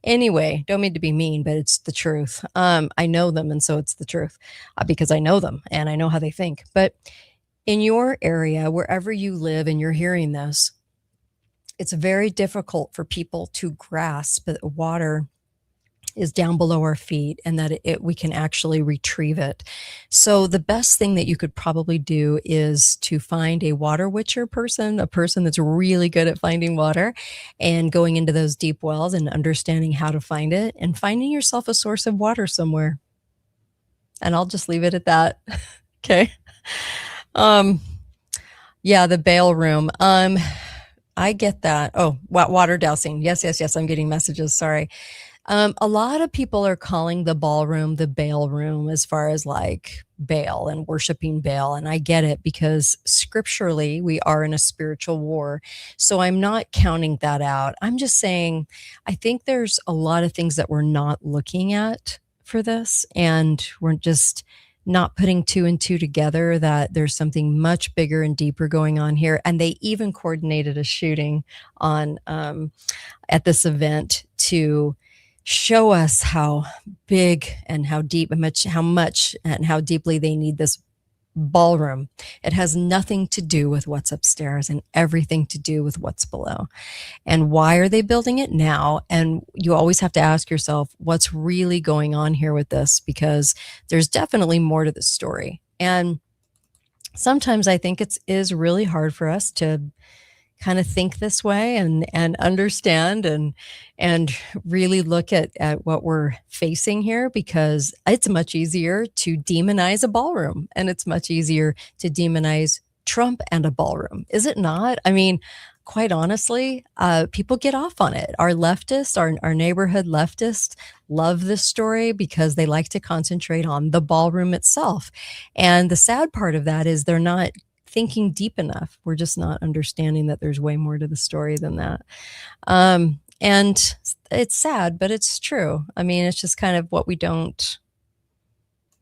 Anyway, don't mean to be mean, but it's the truth. I know them, and so it's the truth because I know them and I know how they think. But in your area, wherever you live and you're hearing this, it's very difficult for people to grasp that water is down below our feet and that we can actually retrieve it. So the best thing that you could probably do is to find a water witcher person, a person that's really good at finding water and going into those deep wells and understanding how to find it and finding yourself a source of water somewhere. And I'll just leave it at that. Okay. Yeah, the bail room. I get that. Oh, water dousing. Yes. I'm getting messages. Sorry. A lot of people are calling the ballroom the bail room as far as like Baal and worshiping Baal. And I get it because scripturally we are in a spiritual war. So I'm not counting that out. I'm just saying, I think there's a lot of things that we're not looking at for this. And we're just not putting two and two together that there's something much bigger and deeper going on here. And they even coordinated a shooting on at this event to show us how big and how deep and how much and how deeply they need this ballroom. It has nothing to do with what's upstairs and everything to do with what's below. And why are they building it now? And you always have to ask yourself, what's really going on here with this? Because there's definitely more to the story. And sometimes I think it is really hard for us to kind of think this way and understand and really look at what we're facing here, because it's much easier to demonize a ballroom and it's much easier to demonize Trump and a ballroom. Is it not? I mean, quite honestly, people get off on it. Our leftists, our neighborhood leftists love this story because they like to concentrate on the ballroom itself. And the sad part of that is they're not thinking deep enough. We're just not understanding that there's way more to the story than that. And it's sad, but it's true. I mean, it's just kind of what we don't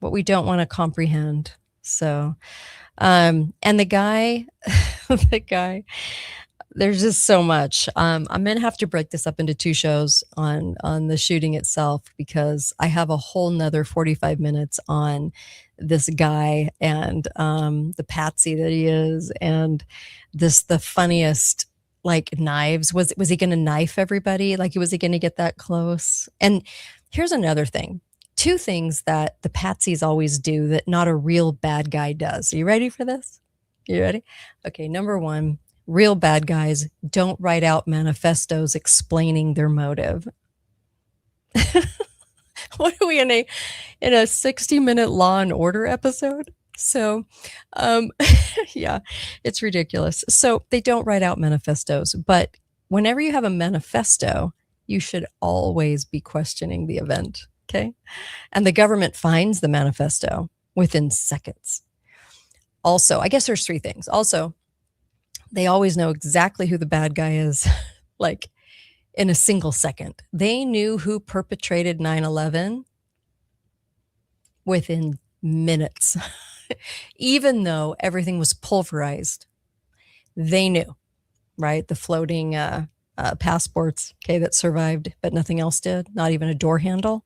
want to comprehend. So, and the guy, there's just so much. I'm going to have to break this up into two shows on the shooting itself, because I have a whole nother 45 minutes on this guy and the patsy that he is, and the funniest like knives. Was he going to knife everybody? Like, was he going to get that close? And here's another thing. Two things that the patsies always do that not a real bad guy does. Are you ready for this? You ready? Okay, number one, real bad guys don't write out manifestos explaining their motive. What are we in a 60-minute Law and Order episode? So, yeah, it's ridiculous. So they don't write out manifestos, but whenever you have a manifesto, you should always be questioning the event. Okay. And the government finds the manifesto within seconds. Also, I guess there's three things. Also, they always know exactly who the bad guy is, like in a single second. They knew who perpetrated 9/11 within minutes. Even though everything was pulverized, they knew, right? The floating passports, okay, that survived, but nothing else did, not even a door handle.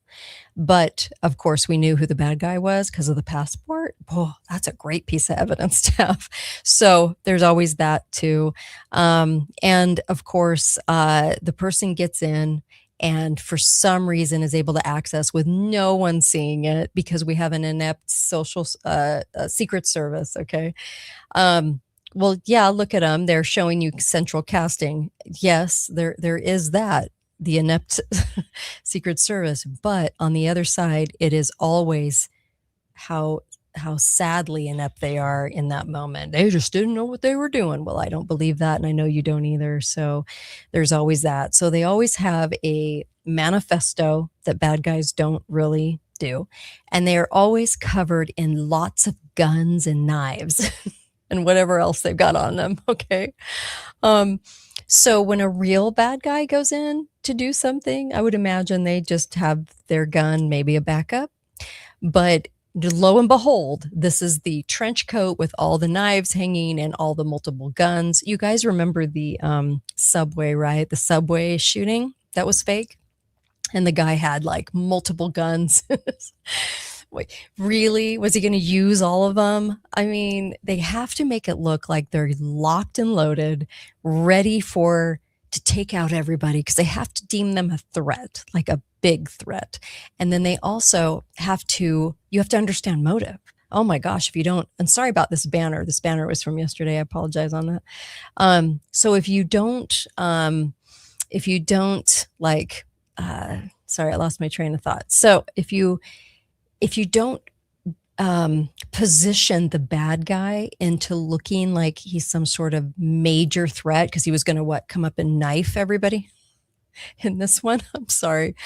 But of course, we knew who the bad guy was because of the passport. Oh, that's a great piece of evidence to have. So there's always that too. And of course, the person gets in and for some reason is able to access with no one seeing it because we have an inept social secret service. Okay. Well, yeah, look at them. They're showing you central casting. Yes, there is that, the inept secret service. But on the other side, it is always how sadly inept they are in that moment. They just didn't know what they were doing. Well, I don't believe that, and I know you don't either. So there's always that. So they always have a manifesto that bad guys don't really do. And they are always covered in lots of guns and knives. and whatever else they've got on them. Okay. Um, so when a real bad guy goes in to do something, I would imagine they just have their gun, maybe a backup. But lo and behold, this is the trench coat with all the knives hanging and all the multiple guns. You guys remember the subway, right? The subway shooting that was fake? And the guy had like multiple guns. Wait, really? Was he going to use all of them? I mean, they have to make it look like they're locked and loaded, ready to take out everybody because they have to deem them a threat, like a big threat. And then they also you have to understand motive. Oh my gosh, if you don't, and sorry about this banner. This banner was from yesterday. I apologize on that. So if you don't like, sorry, I lost my train of thought. So if you don't position the bad guy into looking like he's some sort of major threat, because he was going to come up and knife everybody in this one. I'm sorry.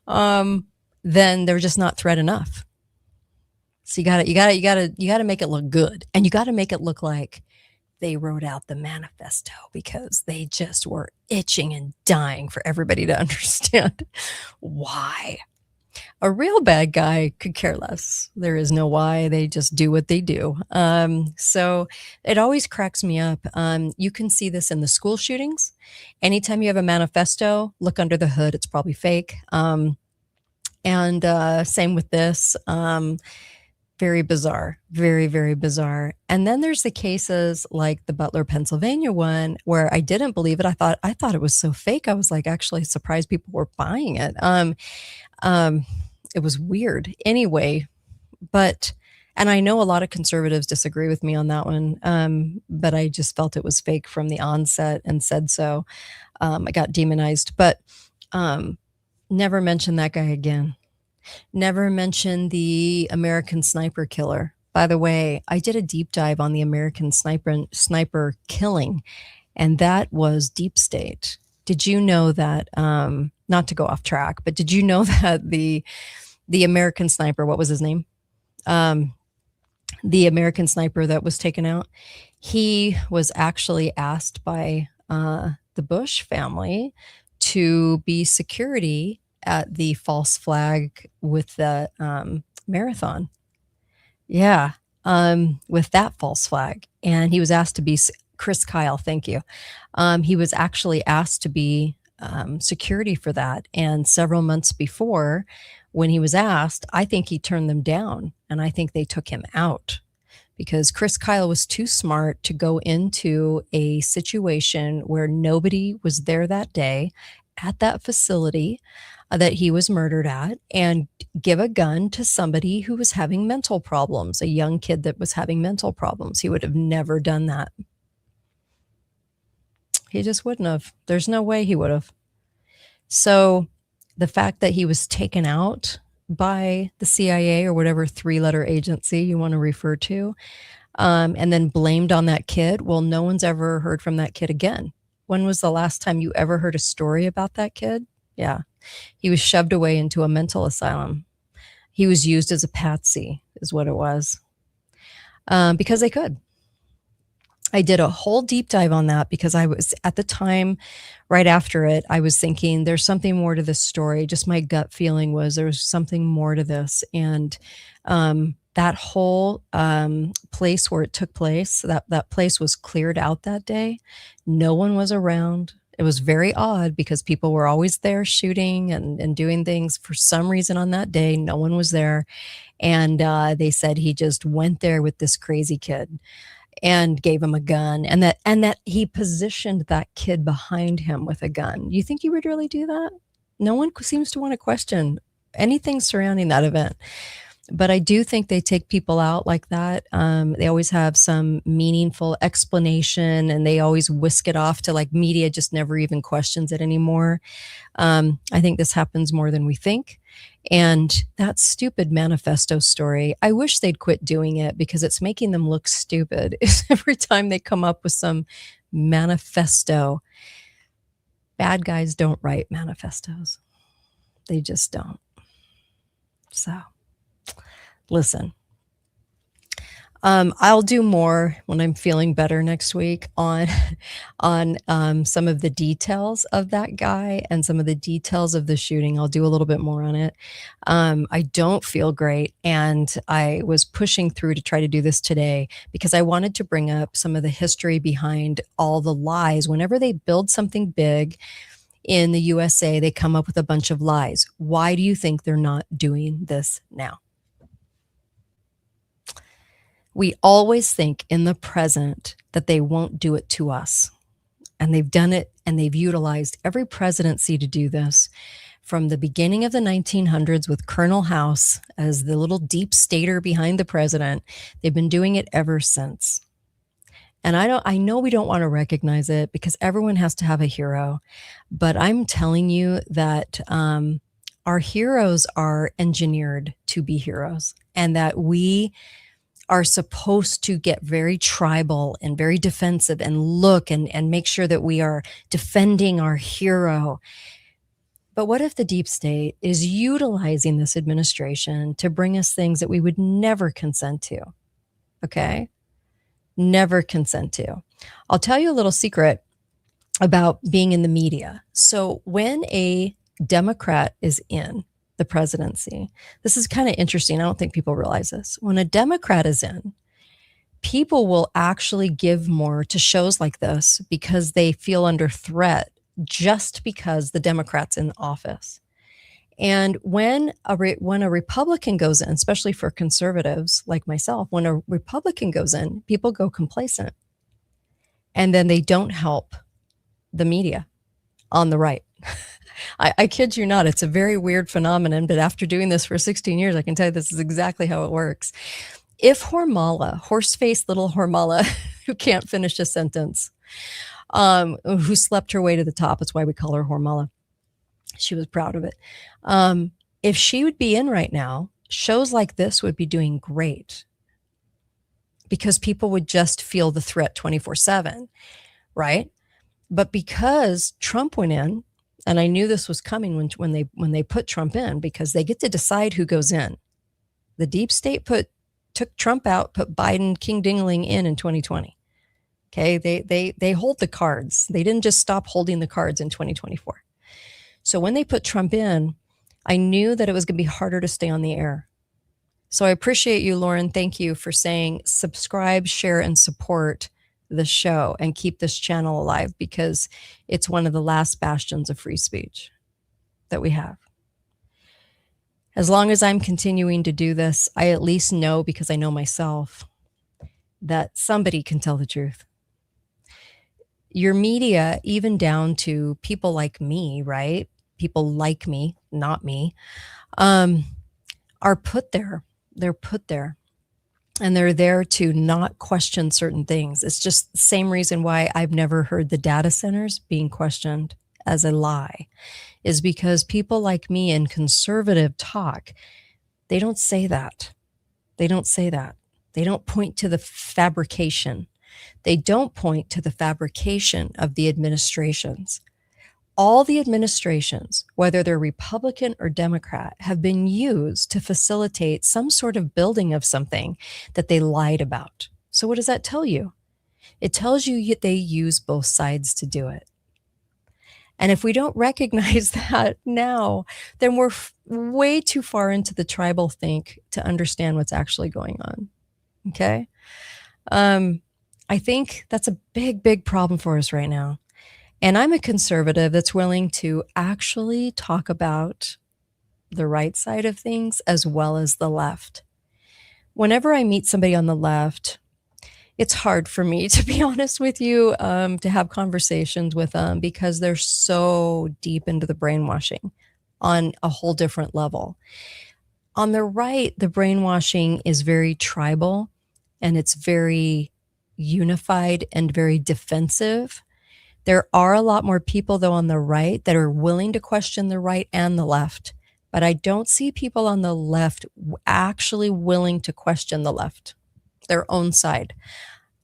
Then they're just not threat enough. So you gotta make it look good, and you gotta make it look like they wrote out the manifesto because they just were itching and dying for everybody to understand why. A real bad guy could care less. There is no why. They just do what they do. So it always cracks me up. You can see this in the school shootings. Anytime you have a manifesto, look under the hood. It's probably fake. And same with this. Very bizarre. Very, very bizarre. And then there's the cases like the Butler, Pennsylvania one, where I didn't believe it. I thought it was so fake. I was like actually surprised people were buying it. It was weird anyway, and I know a lot of conservatives disagree with me on that one. But I just felt it was fake from the onset and said so. I got demonized, but never mention that guy again. Never mention the American sniper killer. By the way, I did a deep dive on the American sniper killing, and that was deep state. Did you know that, not to go off track, but did you know that the American sniper, what was his name? The American sniper that was taken out, he was actually asked by the Bush family to be security at the false flag with the marathon. Yeah, with that false flag. And he was asked to be Chris Kyle, thank you. He was actually asked to be security for that. And several months before, when he was asked, I think he turned them down, and I think they took him out because Chris Kyle was too smart to go into a situation where nobody was there that day at that facility that he was murdered at and give a gun to somebody who was having mental problems, a young kid that was having mental problems. He would have never done that. He just wouldn't have. There's no way he would have. So the fact that he was taken out by the CIA or whatever three-letter agency you want to refer to, and then blamed on that kid, well, no one's ever heard from that kid again. When was the last time you ever heard a story about that kid? Yeah. He was shoved away into a mental asylum. He was used as a patsy is what it was, because they could. I did a whole deep dive on that because I was at the time, right after it, I was thinking there's something more to this story. Just my gut feeling was there was something more to this. And that whole place where it took place, that place was cleared out that day. No one was around. It was very odd because people were always there shooting and doing things. For some reason on that day, no one was there. And they said he just went there with this crazy kid and gave him a gun, and that he positioned that kid behind him with a gun. You think he would really do that? No one seems to want to question anything surrounding that event. But I do think they take people out like that. They always have some meaningful explanation, and they always whisk it off to like media just never even questions it anymore. I think this happens more than we think. And that stupid manifesto story, I wish they'd quit doing it because it's making them look stupid. Every time they come up with some manifesto, bad guys don't write manifestos. They just don't. So. Listen, I'll do more when I'm feeling better next week on on some of the details of that guy and some of the details of the shooting. I'll do a little bit more on it. I don't feel great, and I was pushing through to try to do this today because I wanted to bring up some of the history behind all the lies. Whenever they build something big in the USA, they come up with a bunch of lies. Why do you think they're not doing this now? We always think in the present that they won't do it to us. And they've done it, and they've utilized every presidency to do this from the beginning of the 1900s with Colonel House as the little deep stater behind the president. They've been doing it ever since. And I know we don't want to recognize it because everyone has to have a hero, but I'm telling you that our heroes are engineered to be heroes, and that we are supposed to get very tribal and very defensive and look and make sure that we are defending our hero. But what if the deep state is utilizing this administration to bring us things that we would never consent to? Okay? Never consent to. I'll tell you a little secret about being in the media. So when a Democrat is in the presidency, this is kind of interesting. I don't think people realize this. When a Democrat is in, people will actually give more to shows like this because they feel under threat just because the Democrat's in office. And when a Republican goes in, especially for conservatives like myself, when a Republican goes in, people go complacent. And then they don't help the media on the right. I kid you not. It's a very weird phenomenon, but after doing this for 16 years, I can tell you this is exactly how it works. If Hormala, horse-faced little Hormala, who can't finish a sentence, who slept her way to the top, that's why we call her Hormala. She was proud of it. If she would be in right now, shows like this would be doing great because people would just feel the threat 24/7, right? But because Trump went in, and I knew this was coming when they put Trump in, because they get to decide who goes in. The deep state took Trump out, put Biden King Dingling in 2020. Okay, they hold the cards. They didn't just stop holding the cards in 2024. So when they put Trump in, I knew that it was going to be harder to stay on the air. So I appreciate you, Lauren. Thank you for saying subscribe, share, and support the show and keep this channel alive, because it's one of the last bastions of free speech that we have. As long as I'm continuing to do this, I at least know, because I know myself, that somebody can tell the truth. Your media, even down to people like me, right? People like me, not me, are put there. They're put there. And they're there to not question certain things. It's just the same reason why I've never heard the data centers being questioned as a lie, is because people like me in conservative talk, they don't say that. They don't say that. They don't point to the fabrication. They don't point to the fabrication of the administrations. All the administrations, whether they're Republican or Democrat, have been used to facilitate some sort of building of something that they lied about. So what does that tell you? It tells you they use both sides to do it. And if we don't recognize that now, then we're way too far into the tribal think to understand what's actually going on. Okay? I think that's a big, big problem for us right now. And I'm a conservative that's willing to actually talk about the right side of things as well as the left. Whenever I meet somebody on the left, it's hard for me, to be honest with you, to have conversations with them because they're so deep into the brainwashing on a whole different level. On the right, the brainwashing is very tribal, and it's very unified and very defensive. There are a lot more people, though, on the right that are willing to question the right and the left. But I don't see people on the left actually willing to question the left, their own side.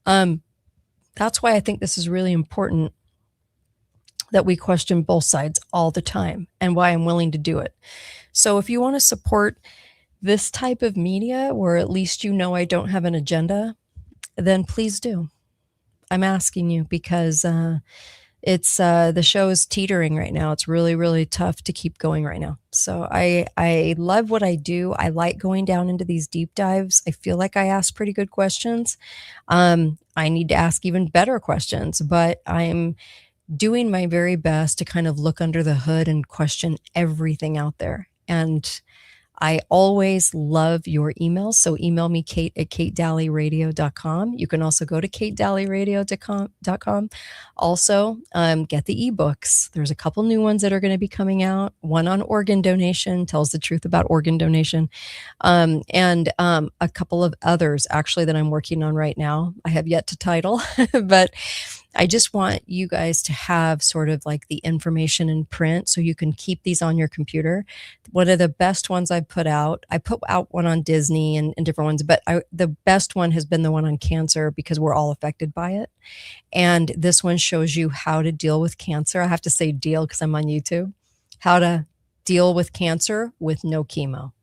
That's why I think this is really important, that we question both sides all the time, and why I'm willing to do it. So if you want to support this type of media where at least you know I don't have an agenda, then please do. I'm asking you because it's the show is teetering right now. It's really, really tough to keep going right now. So I love what I do. I like going down into these deep dives. I feel like I ask pretty good questions. I need to ask even better questions, but I'm doing my very best to kind of look under the hood and question everything out there. And I always love your emails. So email me, Kate at katedalleyradio.com. You can also go to katedalleyradio.com. Also, get the ebooks. There's a couple new ones that are going to be coming out. One on organ donation, tells the truth about organ donation. And a couple of others actually that I'm working on right now. I have yet to title, but I just want you guys to have sort of like the information in print so you can keep these on your computer. One of the best ones I've put out, I put out one on Disney and different ones, but the best one has been the one on cancer because we're all affected by it. And this one shows you how to deal with cancer. I have to say deal because I'm on YouTube. How to deal with cancer with no chemo.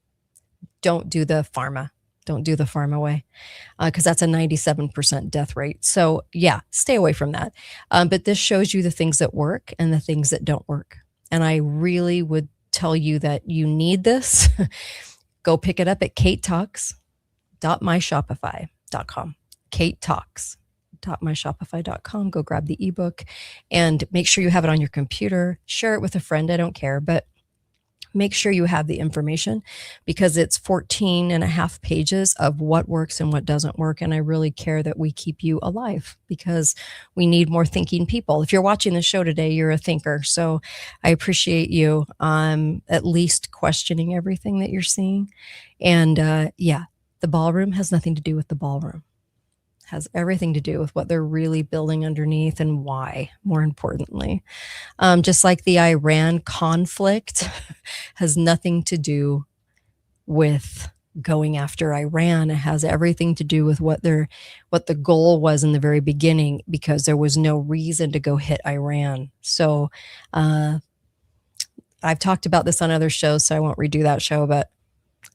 Don't do the pharma. Don't do the pharma way because that's a 97% death rate. So yeah, stay away from that. But this shows you the things that work and the things that don't work. And I really would tell you that you need this. Go pick it up at katetalks.myshopify.com. katetalks.myshopify.com. Go grab the ebook and make sure you have it on your computer. Share it with a friend. I don't care, but make sure you have the information because it's 14 and a half pages of what works and what doesn't work. And I really care that we keep you alive because we need more thinking people. If you're watching the show today, you're a thinker. So I appreciate you at least questioning everything that you're seeing. And the ballroom has nothing to do with the ballroom. Has everything to do with what they're really building underneath and why, more importantly. Just like the Iran conflict has nothing to do with going after Iran. It has everything to do with what the goal was in the very beginning, because there was no reason to go hit Iran. So I've talked about this on other shows, so I won't redo that show, but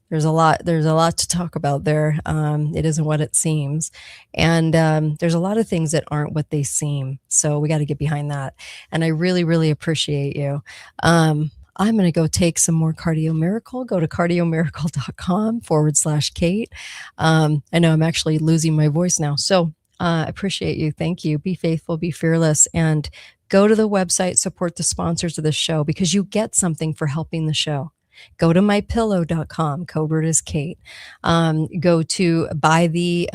there's a lot to talk about there. It isn't what it seems. And there's a lot of things that aren't what they seem. So we got to get behind that. And I really, really appreciate you. I'm going to go take some more Cardio Miracle. Go to cardiomiracle.com/Kate. I know I'm actually losing my voice now. So I appreciate you. Thank you. Be faithful, be fearless, and go to the website, support the sponsors of the show because you get something for helping the show. Go to mypillow.com. Code word is Kate. Go to buy the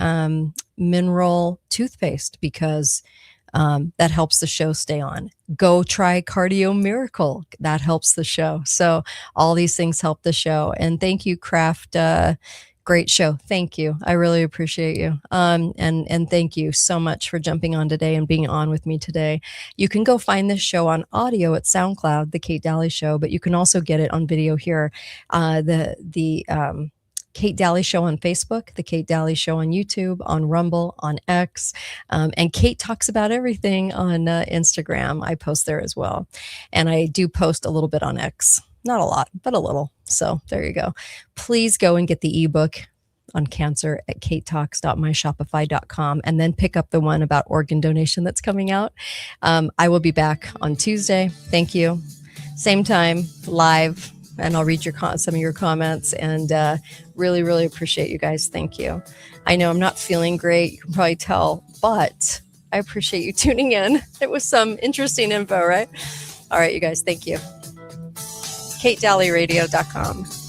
mineral toothpaste because that helps the show stay on. Go try Cardio Miracle. That helps the show. So all these things help the show. And thank you, Craft. Great show. Thank you. I really appreciate you. And thank you so much for jumping on today and being on with me today. You can go find this show on audio at SoundCloud, The Kate Dalley Show, but you can also get it on video here. The Kate Dalley Show on Facebook, The Kate Dalley Show on YouTube, on Rumble, on X, and Kate Talks About Everything on Instagram. I post there as well. And I do post a little bit on X. Not a lot, but a little. So there you go. Please go and get the ebook on cancer at katetalks.myshopify.com and then pick up the one about organ donation that's coming out. I will be back on Tuesday. Thank you. Same time, live, and I'll read some of your comments and really, really appreciate you guys. Thank you. I know I'm not feeling great. You can probably tell, but I appreciate you tuning in. It was some interesting info, right? All right, you guys. Thank you. katedalleyradio.com.